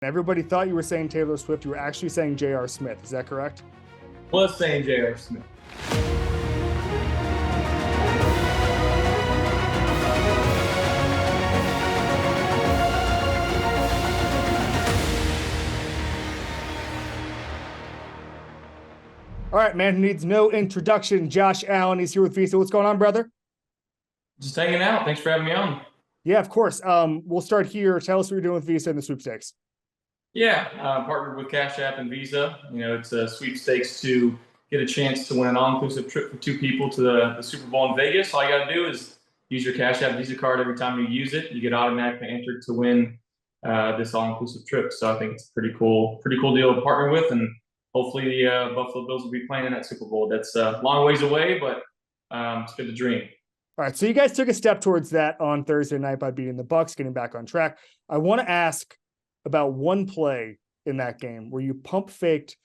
Everybody thought you were saying Taylor Swift. You were actually saying J.R. Smith. Is that correct? Was saying J.R. Smith. All right, man who needs no introduction, Josh Allen. He's here with Visa. What's going on, brother? Just hanging out. Thanks for having me on. Yeah, of course. We'll start here. Tell us what you're doing with Visa and the sweepstakes. Yeah, partnered with Cash App and Visa. It's a sweepstakes to get a chance to win an all-inclusive trip for two people to the Super Bowl in Vegas. All you got to do is use your Cash App Visa card every time you use it. You get automatically entered to win this all-inclusive trip. So I think it's a pretty cool deal to partner with, and hopefully the Buffalo Bills will be playing in that Super Bowl. That's a long ways away, but it's good to dream. All right, so you guys took a step towards that on Thursday night by beating the Bucs, getting back on track. I want to ask about one play in that game where you pump faked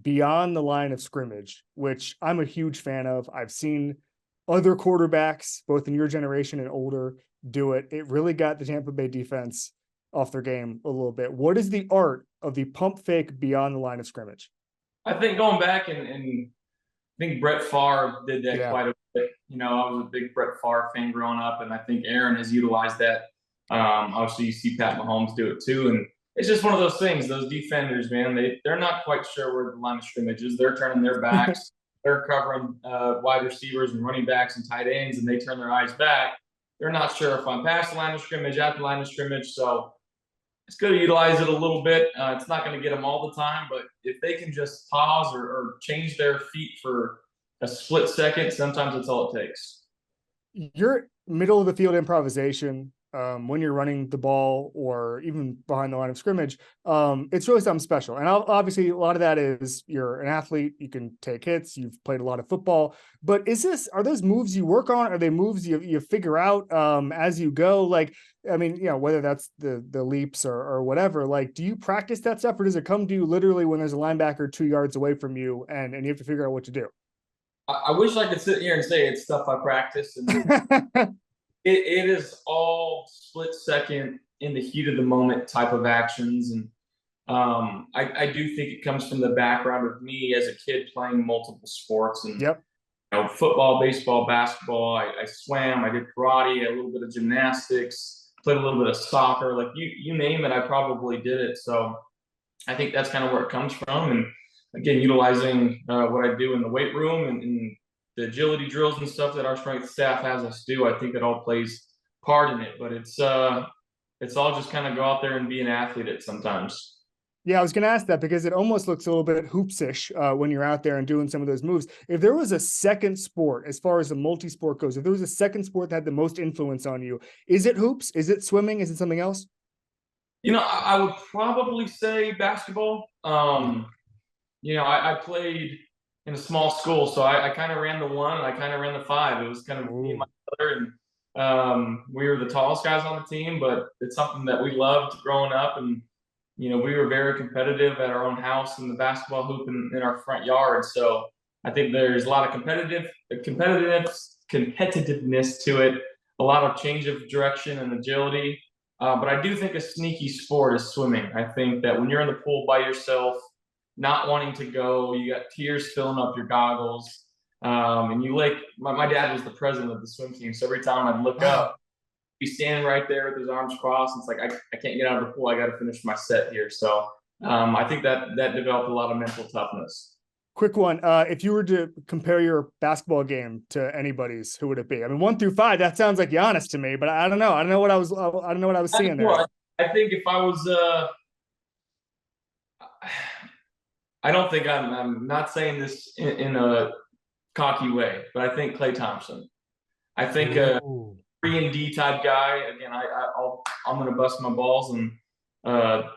beyond the line of scrimmage, which I'm a huge fan of. I've seen other quarterbacks, both in your generation and older, do it. It really got the Tampa Bay defense off their game a little bit. What is the art of the pump fake beyond the line of scrimmage? I think going back and I think Brett Favre did that quite a bit. I was a big Brett Favre fan growing up, and I think Aaron has utilized that. Obviously, you see Pat Mahomes do it too, and it's just one of those things. Those defenders, man, they're not quite sure where the line of scrimmage is. They're turning their backs. They're covering wide receivers and running backs and tight ends, and they turn their eyes back. They're not sure if I'm past the line of scrimmage, at the line of scrimmage. So it's good to utilize it a little bit. It's not going to get them all the time, but if they can just pause or change their feet for a split second, sometimes that's all it takes. Your middle of the field improvisation, when you're running the ball or even behind the line of scrimmage, it's really something special. And obviously a lot of that is you're an athlete, you can take hits, you've played a lot of football, but are those moves you work on? Are they moves you figure out as you go? Like, I mean, whether that's the leaps or whatever, like, do you practice that stuff, or does it come to you literally when there's a linebacker 2 yards away from you and you have to figure out what to do? I wish I could sit here and say it's stuff I practice, and it is all split second in the heat of the moment type of actions. And I do think it comes from the background of me as a kid playing multiple sports and football, baseball, basketball. I swam, I did karate, a little bit of gymnastics, played a little bit of soccer. Like you name it, I probably did it. So I think that's kind of where it comes from. And again, utilizing what I do in the weight room and the agility drills and stuff that our strength staff has us do, I think it all plays part in it. But it's all just kind of go out there and be an athlete at sometimes. Yeah, I was going to ask that because it almost looks a little bit hoopsish when you're out there and doing some of those moves. If there was a second sport, as far as the multi-sport goes, if there was a second sport that had the most influence on you, is it hoops? Is it swimming? Is it something else? I would probably say basketball. I played in a small school, so I kind of ran the 1 and I kind of ran the 5. It was kind of me and my brother, and we were the tallest guys on the team, but it's something that we loved growing up. And we were very competitive at our own house in the basketball hoop in our front yard. So I think there's a lot of competitiveness to it, a lot of change of direction and agility. But I do think a sneaky sport is swimming. I think that when you're in the pool by yourself, not wanting to go, you got tears filling up your goggles, and my dad was the president of the swim team, so every time I'd look up, he's standing right there with his arms crossed. It's like I can't get out of the pool. I got to finish my set here. So I think that developed a lot of mental toughness. Quick one. If you were to compare your basketball game to anybody's, who would it be? I mean, 1 through 5, that sounds like Giannis to me, but I don't know. I don't know what I was seeing there. I think if I was, I don't think I'm not saying this in a cocky way, but I think Klay Thompson. I think 3-and-D type guy. Again, I'm going to bust my balls and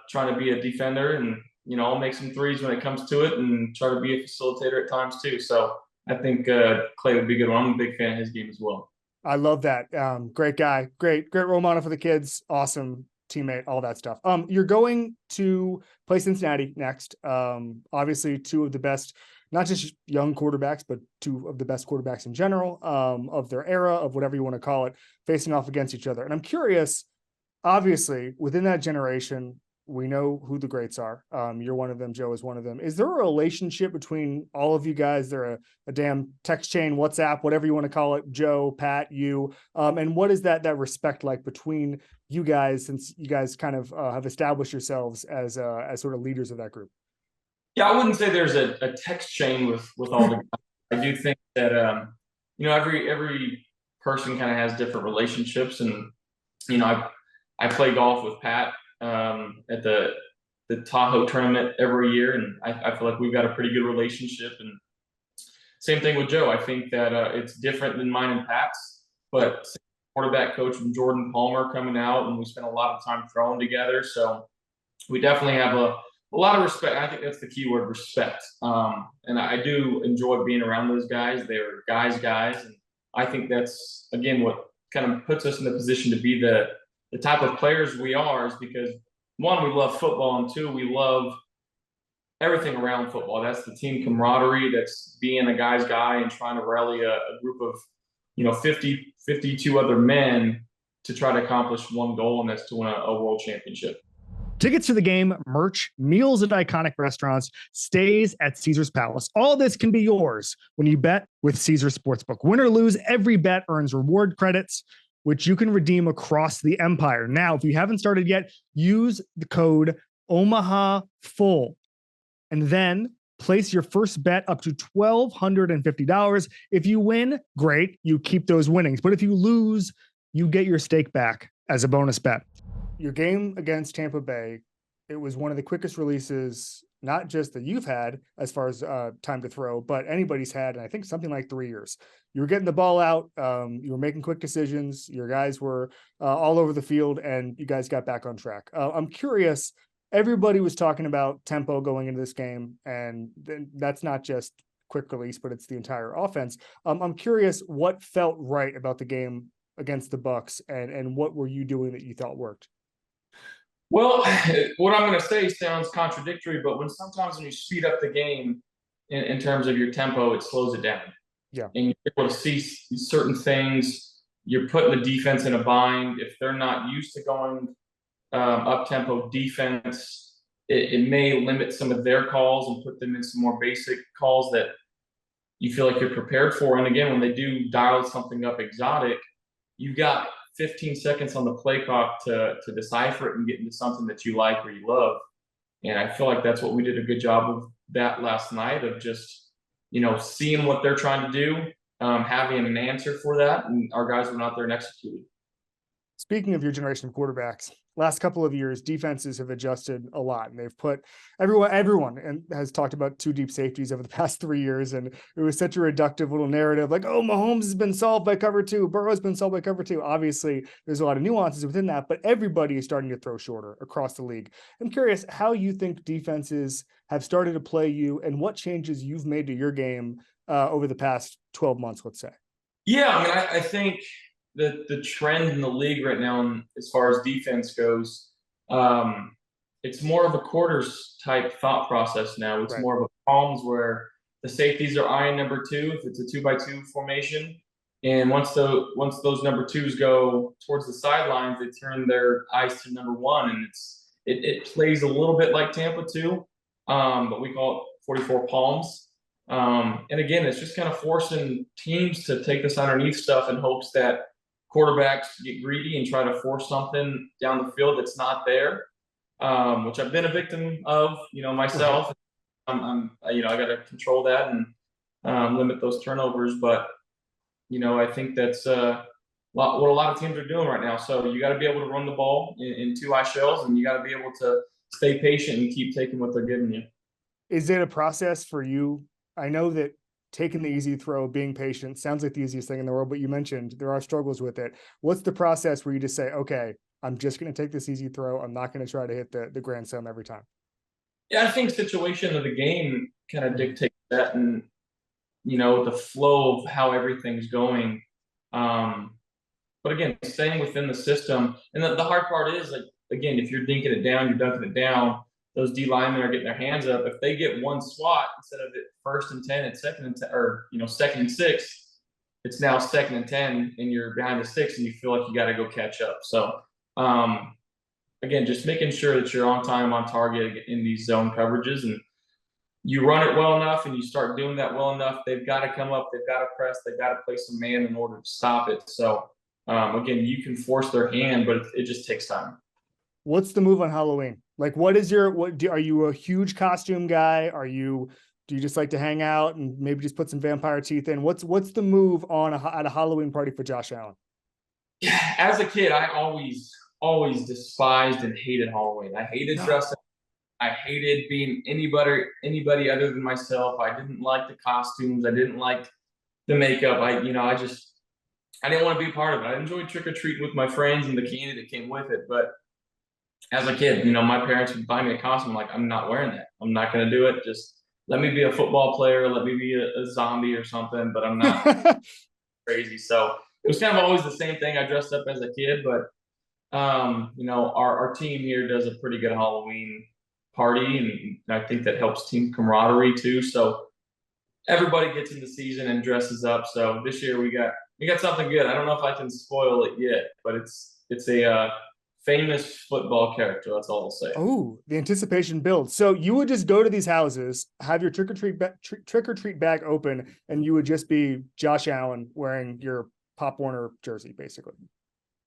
trying to be a defender, and I'll make some threes when it comes to it, and try to be a facilitator at times too. So I think Klay would be a good one. I'm a big fan of his game as well. I love that. Great guy, great role model for the kids. Awesome teammate, all that stuff. You're going to play Cincinnati next. Obviously 2 of the best, not just young quarterbacks, but 2 of the best quarterbacks in general, of their era, of whatever you want to call it, facing off against each other. And I'm curious, obviously, within that generation, we know who the greats are. You're one of them. Joe is one of them. Is there a relationship between all of you guys? There a damn text chain, WhatsApp, whatever you want to call it, Joe, Pat, you, and what is that respect like between you guys, since you guys kind of have established yourselves as sort of leaders of that group? Yeah, I wouldn't say there's a text chain with all the guys. I do think that every person kind of has different relationships, and I play golf with Pat at the Tahoe tournament every year, and I feel like we've got a pretty good relationship. And same thing with Joe. I think that it's different than mine and Pat's, but quarterback coach from Jordan Palmer coming out, and we spent a lot of time throwing together. So we definitely have a lot of respect. I think that's the key word, respect. And I do enjoy being around those guys. They're guys, and I think that's, again, what kind of puts us in the position to be the type of players we are, is because, one, we love football, and two, we love everything around football. That's the team camaraderie. That's being a guy's guy and trying to rally a group of 52 other men to try to accomplish one goal, and that's to win a world championship. Tickets to the game, merch, meals at iconic restaurants, stays at Caesar's Palace. All this can be yours when you bet with Caesars Sportsbook. Win or lose, every bet earns reward credits, which you can redeem across the empire. Now, if you haven't started yet, use the code OMAHAFULL and then place your first bet up to $1,250. If you win, great, you keep those winnings. But if you lose, you get your stake back as a bonus bet. Your game against Tampa Bay, it was one of the quickest releases, not just that you've had as far as time to throw, but anybody's had, and I think something like 3 years. You were getting the ball out, you were making quick decisions, your guys were all over the field, and you guys got back on track. I'm curious, everybody was talking about tempo going into this game, and that's not just quick release, but it's the entire offense. I'm curious what felt right about the game against the Bucs, and what were you doing that you thought worked? Well, what I'm going to say sounds contradictory, but sometimes when you speed up the game in terms of your tempo, it slows it down. Yeah. And you're able to see certain things. You're putting the defense in a bind. If they're not used to going up-tempo defense, it may limit some of their calls and put them in some more basic calls that you feel like you're prepared for. And again, when they do dial something up exotic, you've got 15 seconds on the play clock to decipher it and get into something that you like or you love. And I feel like that's what we did a good job of that last night, of just, seeing what they're trying to do, having an answer for that. And our guys went out there and executed. Speaking of your generation of quarterbacks, last couple of years, defenses have adjusted a lot, and they've put everyone and has talked about two deep safeties over the past 3 years. And it was such a reductive little narrative, like, oh, Mahomes has been solved by cover two, Burrow's been solved by cover two. Obviously, there's a lot of nuances within that, but everybody is starting to throw shorter across the league. I'm curious how you think defenses have started to play you, and what changes you've made to your game over the past 12 months, let's say. Yeah, I mean, I think the trend in the league right now, as far as defense goes, it's more of a quarters type thought process now. It's more of a palms, where the safeties are eyeing number two if it's a 2-by-2 formation, and once those number twos go towards the sidelines, they turn their eyes to number one, and it plays a little bit like Tampa too, but we call it 44 palms. And again, it's just kind of forcing teams to take this underneath stuff in hopes that quarterbacks get greedy and try to force something down the field that's not there, which I've been a victim of, myself. I got to control that and limit those turnovers. But, I think that's what a lot of teams are doing right now. So you got to be able to run the ball in two eye shells, and you got to be able to stay patient and keep taking what they're giving you. Is it a process for you? I know that taking the easy throw, being patient sounds like the easiest thing in the world, but you mentioned there are struggles with it. What's the process where you just say, okay, I'm just going to take this easy throw, I'm not going to try to hit the grand slam every time? Yeah, I think situation of the game kind of dictates that, and the flow of how everything's going. But again, staying within the system. And the hard part is, like, again, if you're dinking it down, you're dunking it down, those D linemen are getting their hands up. If they get one swat, instead of it 1st and 10, it's 2nd and 10, or 2nd and 6, it's now 2nd and 10, and you're behind the 6, and you feel like you got to go catch up. So again, just making sure that you're on time, on target in these zone coverages, and you run it well enough and you start doing that well enough, they've got to come up, they've got to press, they've got to play some man in order to stop it. So again, you can force their hand, but it just takes time. What's the move on Halloween? Like, are you a huge costume guy? Do you just like to hang out and maybe just put some vampire teeth in? What's the move at a Halloween party for Josh Allen? Yeah, as a kid, I always despised and hated Halloween. I hated dressing. I hated being anybody other than myself. I didn't like the costumes. I didn't like the makeup. I didn't want to be a part of it. I enjoyed trick or treat with my friends and the candy that came with it. But as a kid, my parents would buy me a costume. Like, I'm not wearing that. I'm not going to do it. Just let me be a football player. Let me be a zombie or something. But I'm not crazy. So it was kind of always the same thing. I dressed up as a kid, but our team here does a pretty good Halloween party, and I think that helps team camaraderie too. So everybody gets in the season and dresses up. So this year we got something good. I don't know if I can spoil it yet, but it's a famous football character. That's all I'll say. Oh, the anticipation builds. So you would just go to these houses, have your trick or treat bag open, and you would just be Josh Allen wearing your Pop Warner jersey, basically.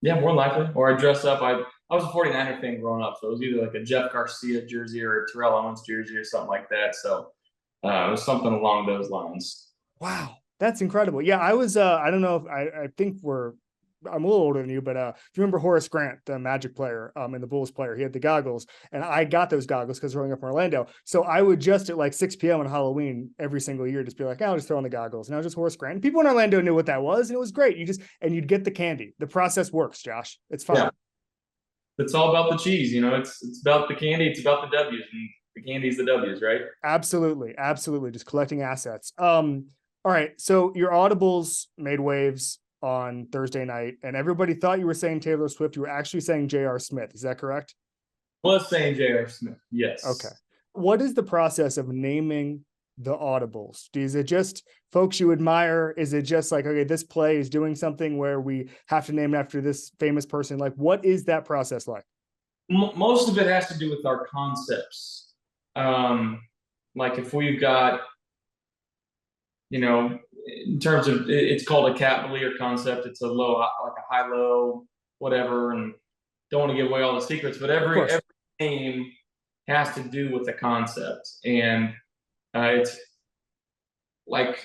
Yeah, more likely. Or I dress up. I was a 49er fan growing up, so it was either like a Jeff Garcia jersey or a Terrell Owens jersey or something like that. So it was something along those lines. Wow, that's incredible. Yeah, I was. I don't know if I think I'm a little older than you, but if you remember Horace Grant, the Magic player, and the Bulls player, he had the goggles, and I got those goggles because growing up in Orlando. So I would just at like 6 p.m. on Halloween every single year just be like, I'll just throw on the goggles, and I was just Horace Grant. And people in Orlando knew what that was, and it was great. You'd get the candy. The process works, Josh. It's fun. Yeah. It's all about the cheese, it's about the candy, it's about the W's, and the candy's the W's, right? Absolutely. Just collecting assets. All right. So your audibles made waves on Thursday night, and everybody thought you were saying Taylor Swift. You were actually saying J.R. Smith. Is that correct? Was saying J.R. Smith. Yes. Okay. What is the process of naming the audibles? Is it just folks you admire? Is it just like, okay, this play is doing something where we have to name it after this famous person? Like, what is that process like? Most of it has to do with our concepts. Like if we've got, in terms of, it's called a Cavalier concept. It's a low, like a high-low, whatever, and don't want to give away all the secrets, but every game has to do with the concept. And it's like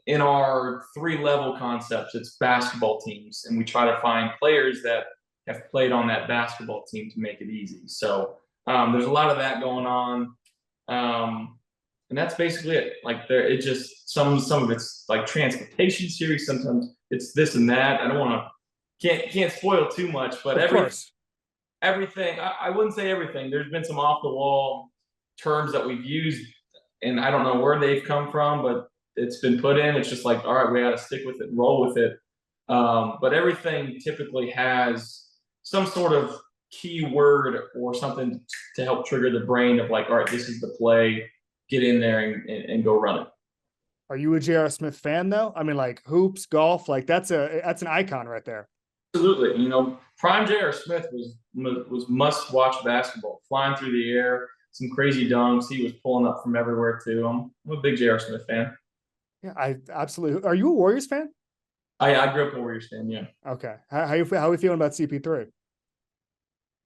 in our 3-level concepts, it's basketball teams, and we try to find players that have played on that basketball team to make it easy. So there's a lot of that going on. And that's basically it. Like it just some of it's like transportation series. Sometimes it's this and that. I don't want to can't spoil too much, but everything. I wouldn't say everything. There's been some off the wall terms that we've used, and I don't know where they've come from, but it's been put in. It's just like, all right, we got to stick with it, roll with it. But everything typically has some sort of key word or something to help trigger the brain of like, all right, this is the play. Get in there and go run it. Are you a J.R. Smith fan though? I mean, like hoops, golf, like that's an icon right there. Absolutely. Prime J.R. Smith was must watch basketball, flying through the air, some crazy dunks. He was pulling up from everywhere too. I'm a big J.R. Smith fan. Yeah, I absolutely. Are you a Warriors fan? I grew up a Warriors fan. Yeah. Okay. How are you feeling about CP3?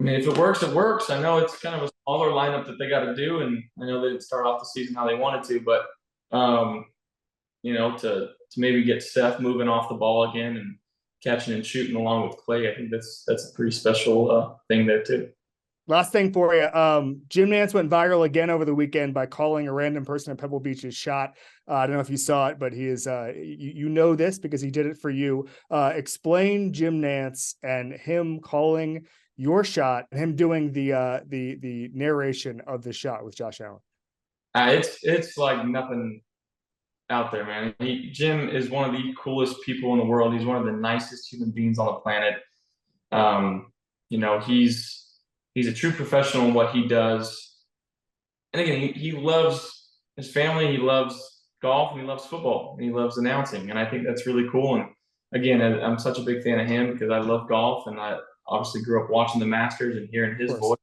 I mean, if it works, it works. I know it's kind of a smaller lineup that they got to do, and I know they didn't start off the season how they wanted to, but to maybe get Steph moving off the ball again and catching and shooting along with Clay, I think that's a pretty special thing there too. Last thing for you, Jim Nantz went viral again over the weekend by calling a random person at Pebble Beach his shot. I don't know if you saw it, but he is you know this because he did it for you. Explain Jim Nantz and him calling your shot and him doing the narration of the shot with Josh Allen. It's like nothing out there, man. Jim is one of the coolest people in the world. He's one of the nicest human beings on the planet. He's a true professional in what he does. And again, he loves his family, he loves golf, and he loves football, and he loves announcing. And I think that's really cool. And again, I'm such a big fan of him because I love golf, and obviously grew up watching the Masters and hearing his voice.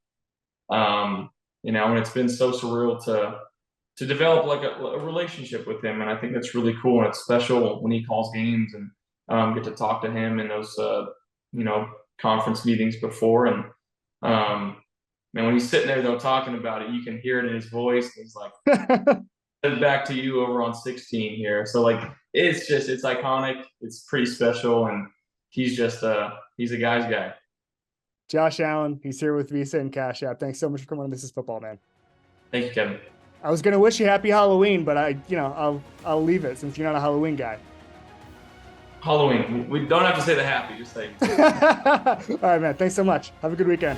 You know, and it's been so surreal to develop like a relationship with him, and I think that's really cool. And it's special when he calls games and get to talk to him in those you know, conference meetings before. And man, when he's sitting there though talking about it, you can hear it in his voice. And he's like, back to you over on 16 here. So like it's iconic. It's pretty special, and he's a guy's guy. Josh Allen, he's here with Visa and Cash App. Thanks so much for coming on This Is Football, man. Thank you, Kevin. I was gonna wish you happy Halloween, but I'll leave it since you're not a Halloween guy. Halloween. We don't have to say the happy, just say. All right, man. Thanks so much. Have a good weekend.